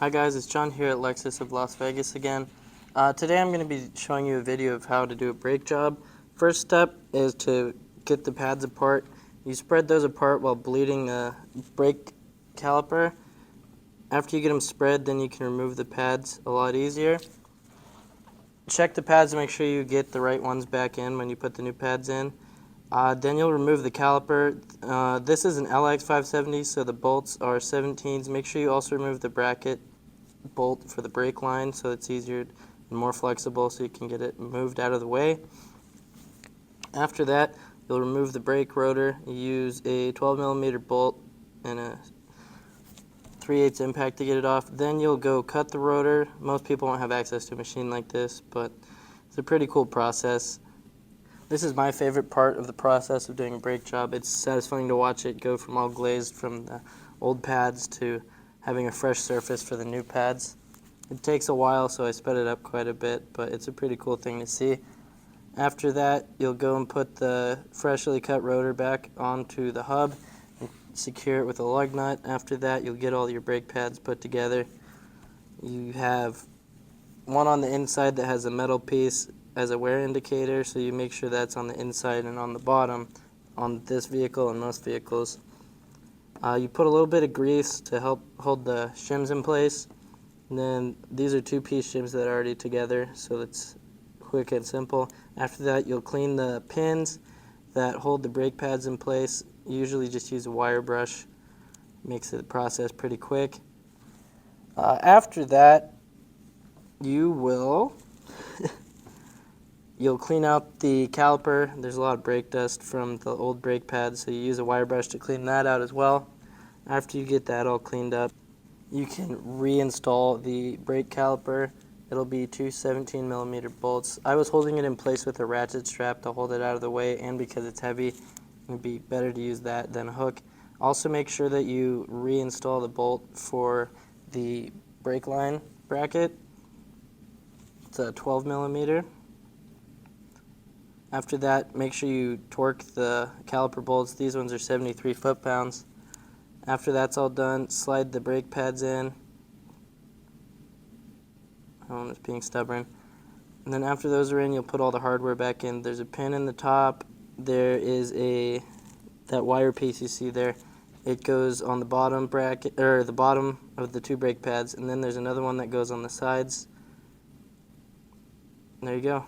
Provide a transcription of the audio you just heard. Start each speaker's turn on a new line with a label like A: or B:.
A: Hi guys, it's John here at Lexus of Las Vegas again. Today I'm going to be showing you a video of how to do a brake job. First step is to get the pads apart. You spread those apart while bleeding the brake caliper. After you get them spread, then you can remove the pads a lot easier. Check the pads to make sure you get the right ones back in when you put the new pads in. Then you'll remove the caliper. This is an LX570, so the bolts are 17s. Make sure you also remove the bracket bolt for the brake line so it's easier and more flexible so you can get it moved out of the way. After that, you'll remove the brake rotor. You use a 12mm bolt and a 3/8 impact to get it off. Then you'll go cut the rotor. Most people won't have access to a machine like this, but it's a pretty cool process. This is my favorite part of the process of doing a brake job. It's satisfying to watch it go from all glazed from the old pads to having a fresh surface for the new pads. It takes a while, so I sped it up quite a bit, but it's a pretty cool thing to see. After that, you'll go and put the freshly cut rotor back onto the hub and secure it with a lug nut. After that, you'll get all your brake pads put together. You have one on the inside that has a metal piece as a wear indicator, so you make sure that's on the inside and on the bottom on this vehicle and most vehicles. You put a little bit of grease to help hold the shims in place, and then these are two-piece shims that are already together, so it's quick and simple. After that, you'll clean the pins that hold the brake pads in place. Usually just use a wire brush, makes the process pretty quick. After that, you'll clean out the caliper. There's a lot of brake dust from the old brake pads, so you use a wire brush to clean that out as well. After you get that all cleaned up, you can reinstall the brake caliper. It'll be two 17mm bolts. I was holding it in place with a ratchet strap to hold it out of the way, and because it's heavy, it'd be better to use that than a hook. Also make sure that you reinstall the bolt for the brake line bracket. It's a 12mm. After that, make sure you torque the caliper bolts. These ones are 73 foot-pounds. After that's all done, slide the brake pads in. I'm just being stubborn. And then after those are in, you'll put all the hardware back in. There's a pin in the top. There is that wire piece you see there. It goes on the bottom bracket, or the bottom of the two brake pads, and then there's another one that goes on the sides. There you go.